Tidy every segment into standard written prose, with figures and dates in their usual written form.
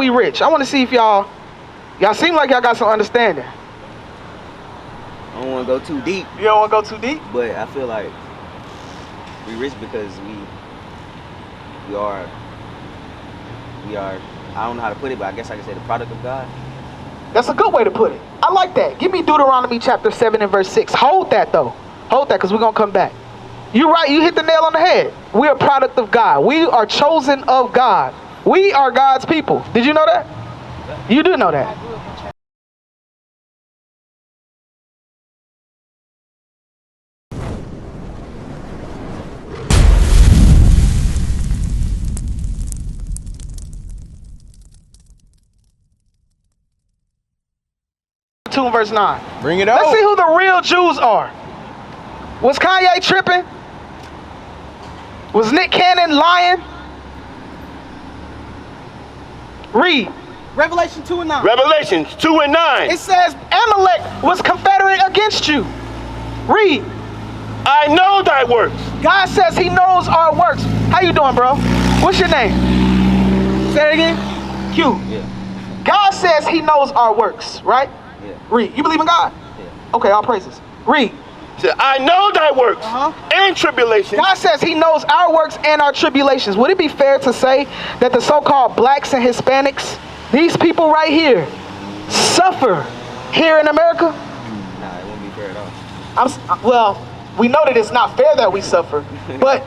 we rich? I want to see if y'all seem like y'all got some understanding. I don't want to go too deep. You don't want to go too deep? But I feel like we rich because we are, I don't know how to put it, but I guess I can say the product of God. That's a good way to put it. I like that. Give me Deuteronomy chapter 7 and verse 6. Hold that though. Hold that, because we're going to come back. You're right. You hit the nail on the head. We are a product of God. We are chosen of God. We are God's people. Did you know that? You do know that. Two and verse 9. Bring it out. Let's see who the real Jews are. Was Kanye tripping? Was Nick Cannon lying? Read. Revelation 2 and 9. Revelations 2 and 9. It says Amalek was confederate against you. Read. I know thy works. God says he knows our works. How you doing, bro? What's your name? Say it again. Q. Yeah. God says he knows our works, right? Yeah. Read. You believe in God? Yeah. Okay, all praises. Read. Said, I know thy works and tribulations. God says he knows our works and our tribulations. Would it be fair to say that the so-called blacks and Hispanics, these people right here, suffer here in America? Nah, it wouldn't be fair at all. Well, we know that it's not fair that we suffer, but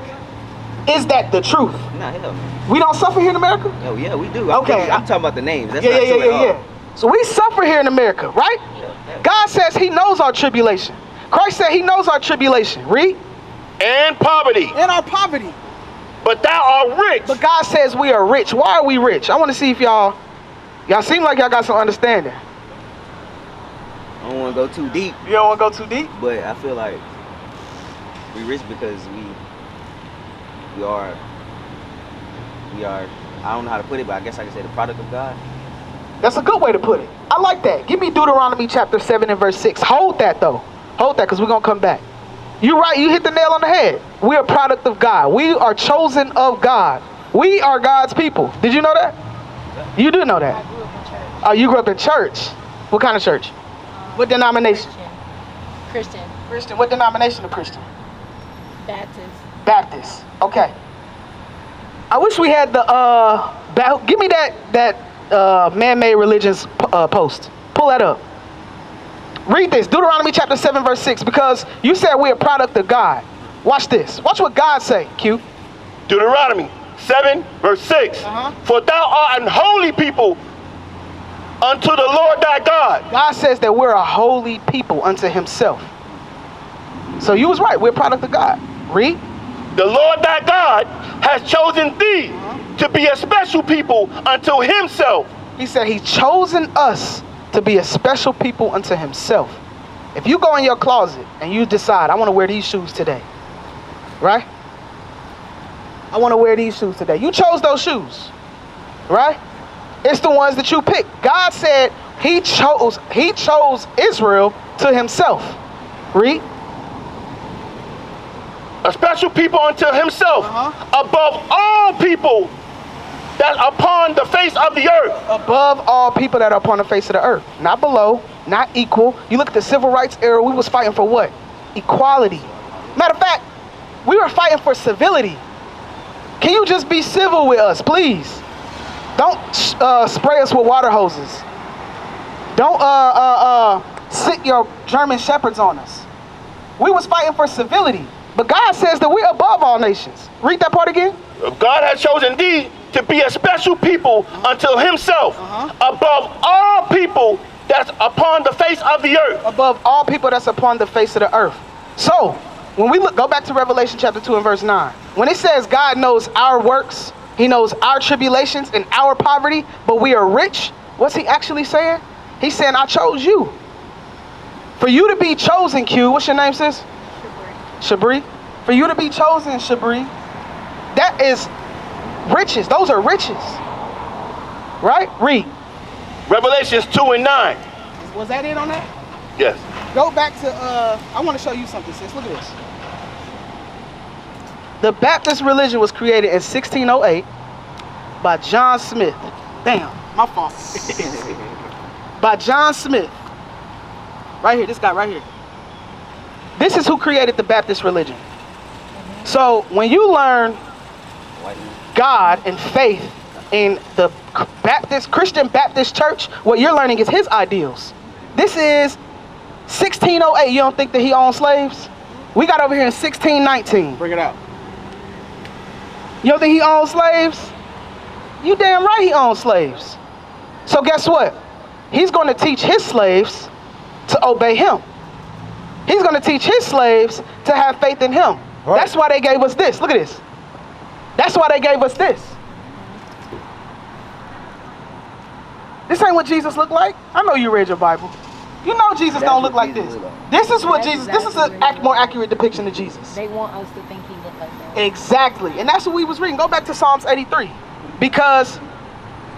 is that the truth? Nah, hell no. We don't suffer here in America? Oh yeah, we do. Okay. I'm talking about the names. That's not true at all. Yeah. So we suffer here in America, right? Yeah. God says he knows our tribulation. Christ said he knows our tribulation. Read. And poverty. And our poverty. But thou art rich. But God says we are rich. Why are we rich? I want to see if y'all seem like y'all got some understanding. I don't want to go too deep. You don't want to go too deep? But I feel like we rich because we are, I don't know how to put it, but I guess I can say the product of God. That's a good way to put it. I like that. Give me Deuteronomy chapter 7 and verse 6. Hold that though. Hold that, because we're going to come back. You're right. You hit the nail on the head. We are a product of God. We are chosen of God. We are God's people. Did you know that? You do know that. I grew up in church. Oh, you grew up in church. What kind of church? What denomination? Christian. Christian. What denomination of Christian? Baptist. Baptist. Okay. I wish we had the give me that man-made religions post. Pull that up. Read this, Deuteronomy chapter 7 verse 6, because you said we're a product of God. Watch this. Watch what God say, Q. Deuteronomy 7 verse 6. For thou art an holy people unto the Lord thy God. God says that we're a holy people unto himself. So you was right. We're a product of God. Read. The Lord thy God has chosen thee to be a special people unto himself. He said he's chosen us to be a special people unto himself. If you go in your closet and you decide, I want to wear these shoes today, right? I want to wear these shoes today. You chose those shoes, right? It's the ones that you picked. God said he chose Israel to himself. Read. A special people unto himself above all people that upon the face of the earth. Above all people that are upon the face of the earth. Not below, not equal. You look at the civil rights era, we was fighting for what? Equality. Matter of fact, we were fighting for civility. Can you just be civil with us, please? Don't spray us with water hoses. Don't sit your German shepherds on us. We was fighting for civility. But God says that we're above all nations. Read that part again. God has chosen thee to be a special people unto himself above all people that's upon the face of the earth. Above all people that's upon the face of the earth. So, when we go back to Revelation chapter 2 and verse 9. When it says God knows our works, he knows our tribulations and our poverty, but we are rich, what's he actually saying? He's saying, I chose you. For you to be chosen, Q, what's your name, sis? Shabri. For you to be chosen, Shabri, that is riches. Those are riches. Right? Read. Revelations 2 and 9. Was that it on that? Yes. Go back to, I want to show you something, sis. Look at this. The Baptist religion was created in 1608 by John Smith. Bam. My fault. By John Smith. Right here, this guy right here. This is who created the Baptist religion. So when you learn God and faith in the Christian Baptist church, what you're learning is his ideals. This is 1608. You don't think that he owned slaves? We got over here in 1619. Bring it out. You don't think he owned slaves? You damn right he owned slaves. So guess what? He's going to teach his slaves to obey him. He's going to teach his slaves to have faith in him. Right. That's why they gave us this. Look at this. That's why they gave us this. This ain't what Jesus looked like. I know you read your Bible. You know Jesus don't look like this. This is what Jesus, this is a more accurate depiction of Jesus. They want us to think he looked like that. Exactly. And that's what we was reading. Go back to Psalms 83. Because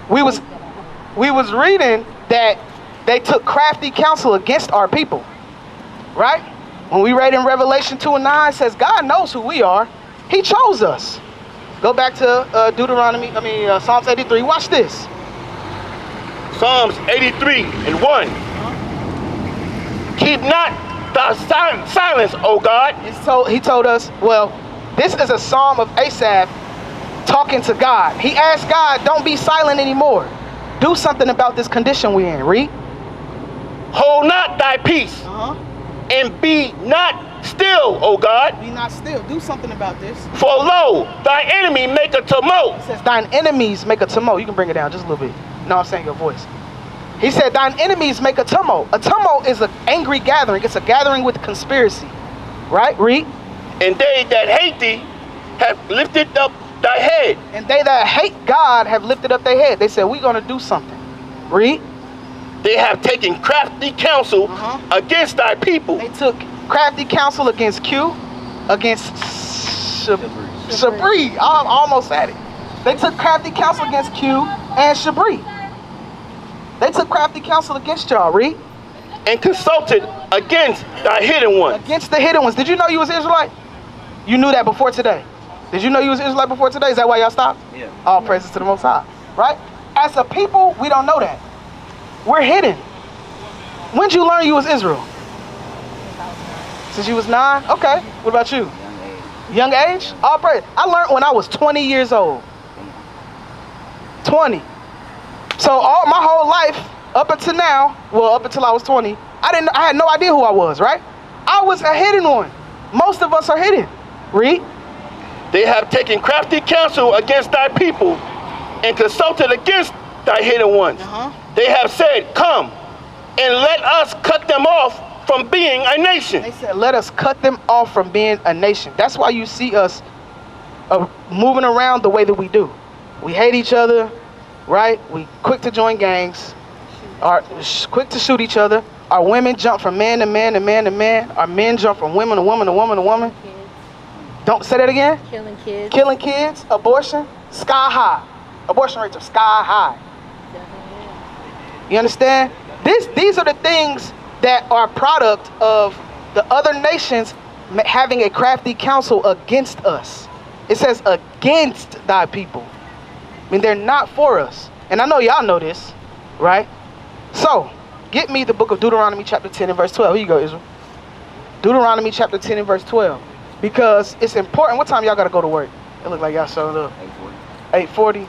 we was reading that they took crafty counsel against our people. Right? When we read in Revelation 2 and 9, it says God knows who we are. He chose us. Go back to Psalms 83. Watch this. Psalms 83 and 1. Keep not thy silence, O God. He told us, well, this is a psalm of Asaph talking to God. He asked God, don't be silent anymore. Do something about this condition we're in. Read. Hold not thy peace, and be not still, O God. Be not still. Do something about this. For lo, thy enemy make a tumult. It says thine enemies make a tumult. You can bring it down just a little bit. No, I'm saying your voice. He said thine enemies make a tumult. A tumult is an angry gathering. It's a gathering with conspiracy. Right? Read. And they that hate thee have lifted up thy head. And they that hate God have lifted up their head. They said, we're going to do something. Read. They have taken crafty counsel against thy people. They took crafty counsel against Q, against Shabri. I almost said it. They took crafty counsel against Q and Shabri. They took crafty counsel against y'all. Read. And consulted against thy hidden ones. Against the hidden ones. Did you know you was Israelite? You knew that before today. Did you know you was Israelite before today? Is that why y'all stopped? Yeah. All praises to the Most High. Right? As a people, we don't know that. We're hidden. When did you learn you was Israel? Since you was 9? Okay. What about you? Young age? All praise. I learned when I was 20 years old. 20. So all my whole life, up until now, well, up until I was 20, I had no idea who I was, right? I was a hidden one. Most of us are hidden. Read. They have taken crafty counsel against thy people and consulted against thy hidden ones. They have said, come and let us cut them off from being a nation. They said, let us cut them off from being a nation. That's why you see us moving around the way that we do. We hate each other, right? We quick to join gangs, are quick to shoot each other. Our women jump from man to man to man to man. Our men jump from woman to woman to woman to woman. Don't say that again. Killing kids. Killing kids, abortion, sky high. Abortion rates are sky high. You understand? These are the things that are product of the other nations having a crafty counsel against us. It says against thy people. I mean, they're not for us. And I know y'all know this, right? So, get me the book of Deuteronomy chapter 10 and verse 12. Here you go, Israel. Deuteronomy chapter 10 and verse 12. Because it's important. What time y'all got to go to work? It look like y'all showed up. 8:40.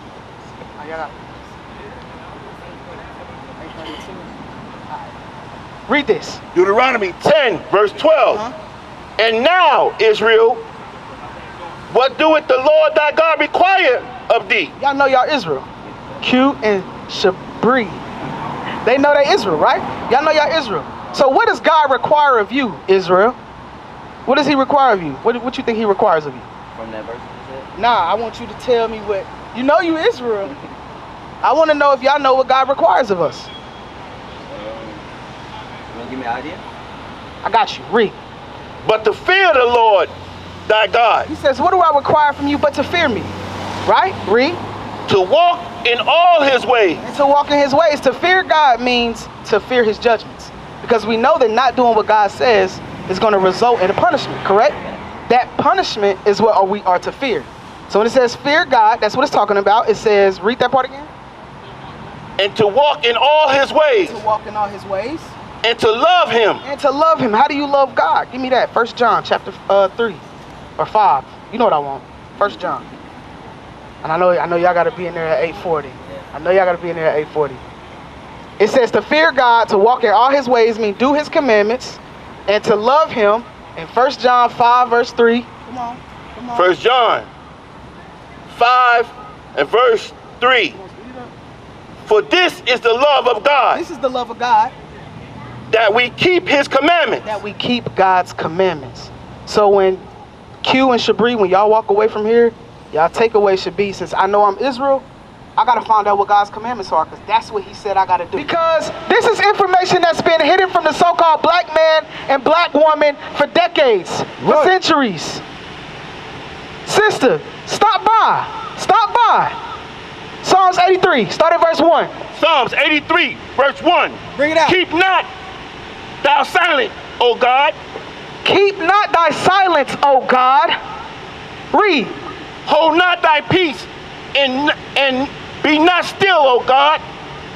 Read this. Deuteronomy 10, verse 12. And now, Israel, what doeth the Lord thy God require of thee? Y'all know y'all Israel. Q and Shabri. They know they Israel, right? Y'all know y'all Israel. So what does God require of you, Israel? What does he require of you? What you think he requires of you? From that verse you said? Nah, I want you to tell me what. You know you Israel. I want to know if y'all know what God requires of us. You want to give me an idea? I got you. Read. But to fear the Lord thy God. He says, what do I require from you but to fear me? Right? Read. To walk in all his ways. And to walk in his ways. To fear God means to fear his judgments. Because we know that not doing what God says is going to result in a punishment, correct? That punishment is what we are to fear. So when it says fear God, that's what it's talking about. It says, read that part again. and to walk in all his ways, to walk in all his ways, and to love him. and to love him. How do you love God? Give me that. 1 John chapter 3 or 5. You know what I want. 1 John. And I know y'all got to be in there at 8:40. I know y'all got to be in there at 8:40. It says to fear God, to walk in all his ways, mean do his commandments, and to love him. In 1 John 5 verse 3. Come on. 1 John 5 and verse 3. For this is the love of God, This is the love of God, that we keep his commandments. that we keep God's commandments. So when Q and Shabri, when y'all walk away from here, y'all takeaway should be, since I know I'm Israel, I got to find out what God's commandments are, because that's what he said I got to do. Because this is information that's been hidden from the so-called black man and black woman for decades, for centuries. Sister, stop by. Stop by. Psalms 83, start at verse 1. Psalms 83 verse 1. Bring it out. Keep not thou silent, O God. Keep not thy silence, O God. Read. Hold not thy peace, and be not still, O God.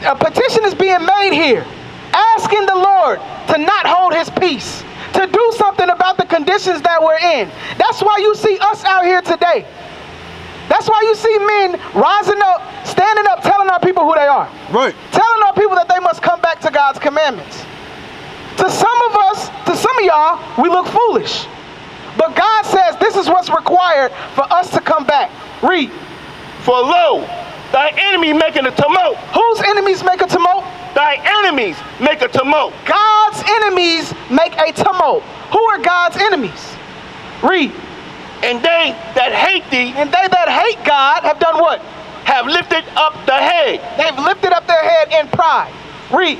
A petition is being made here, asking the Lord to not hold his peace, to do something about the conditions that we're in. That's why you see us out here today. That's why you see men rising up, standing up, telling our people who they are. Right. Telling our people that they must come back to God's commandments. To some of us, to some of y'all, we look foolish. But God says this is what's required for us to come back. Read. For lo, thy enemy making a tumult. Whose enemies make a tumult? Thy enemies make a tumult. God's enemies make a tumult. Who are God's enemies? Read. And they that hate thee And they that hate God have done what? have lifted up the head. They've lifted up their head in pride. Read.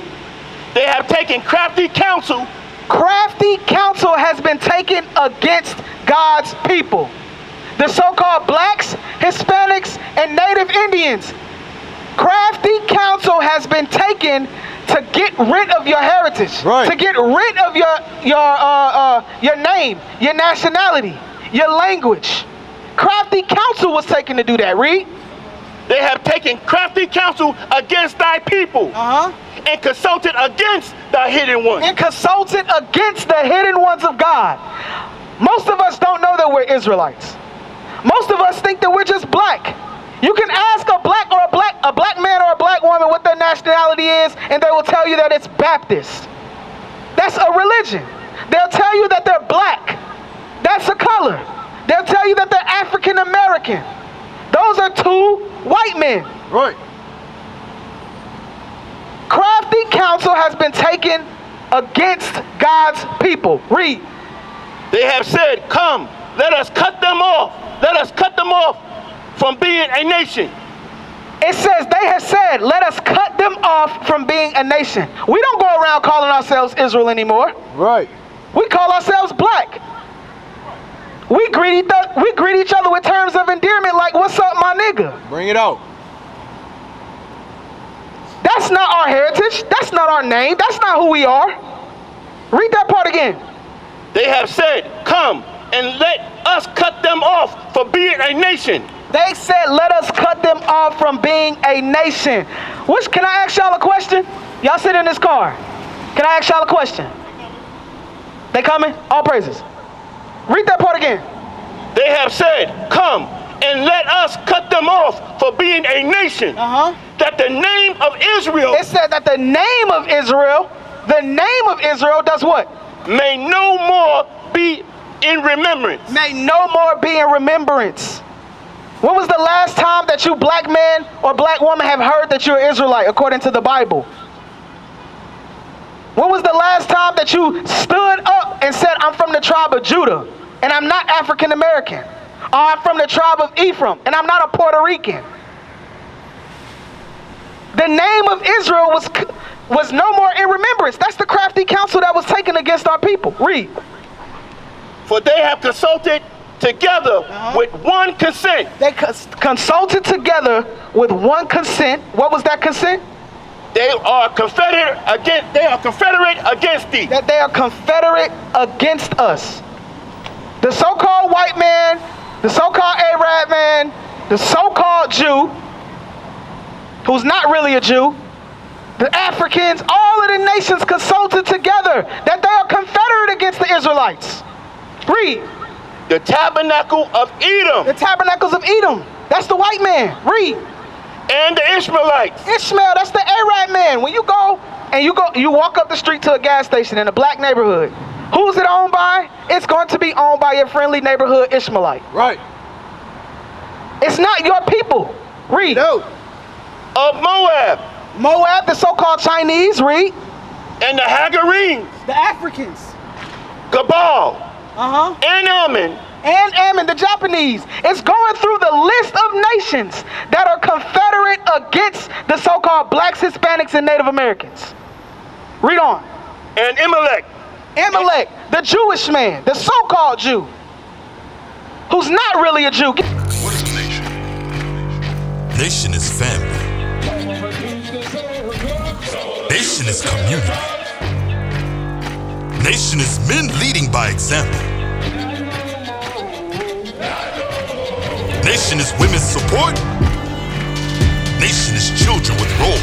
They have taken crafty counsel. Crafty counsel has been taken against God's people. The so-called blacks, Hispanics, and Native Indians. Crafty counsel has been taken to get rid of your heritage, Right. to get rid of your name, your nationality, your language. Crafty counsel was taken to do that. Read. They have taken crafty counsel against thy people, and consulted against thy hidden ones. And consulted against the hidden ones of God. Most of us don't know that we're Israelites. Most of us think that we're just black. You can ask a black man or a black woman what their nationality is, and they will tell you that it's Baptist. That's a religion. They'll tell you that they're black. That's a color. They'll tell you that they're African American. Those are two white men. Right. Crafty counsel has been taken against God's people. Read. They have said, come, let us cut them off. Let us cut them off from being a nation. It says they have said, let us cut them off from being a nation. We don't go around calling ourselves Israel anymore. Right. We call ourselves black. We greet each other with terms of endearment like, what's up, my nigga? Bring it out. That's not our heritage. That's not our name. That's not who we are. Read that part again. They have said, come and let us cut them off for being a nation. They said, let us cut them off from being a nation. Can I ask y'all a question? Y'all sit in this car. Can I ask y'all a question? They coming? All praises. Read that part again. They have said, come and let us cut them off for being a nation. That the name of Israel. It said that the name of Israel does what? May no more be in remembrance. May no more be in remembrance. When was the last time that you black man or black woman have heard that you're Israelite according to the Bible? When was the last time that you stood up and said, I'm from the tribe of Judah and I'm not African American? Or I'm from the tribe of Ephraim and I'm not a Puerto Rican? The name of Israel was no more in remembrance. That's the crafty counsel that was taken against our people. Read. For they have consulted together with one consent. They consulted together with one consent. What was that consent? They are confederate against thee. That they are confederate against us. The so-called white man, the so-called Arab man, the so-called Jew, who's not really a Jew, The Africans, all of the nations consulted together that they are confederate against the Israelites. Read. The tabernacle of Edom. The tabernacles of Edom. That's the white man. Read. And the Ishmaelites. Ishmael, that's the Arab man. When you go and you walk up the street to a gas station in a black neighborhood, who's it owned by? It's going to be owned by your friendly neighborhood Ishmaelite. Right. It's not your people. Read. No. Of Moab. Moab, the so-called Chinese. Read. And the Hagarenes. The Africans. Gabal. And Ammon. And Ammon, the Japanese. It's going through the list of nations that are confederate against the so-called blacks, Hispanics, and Native Americans. Read on. And Amalek. Amalek, the Jewish man, the so-called Jew, who's not really a Jew. What is a nation? Nation is family. Nation is community. Nation is men leading by example. Nation is women's support. Nation is children with role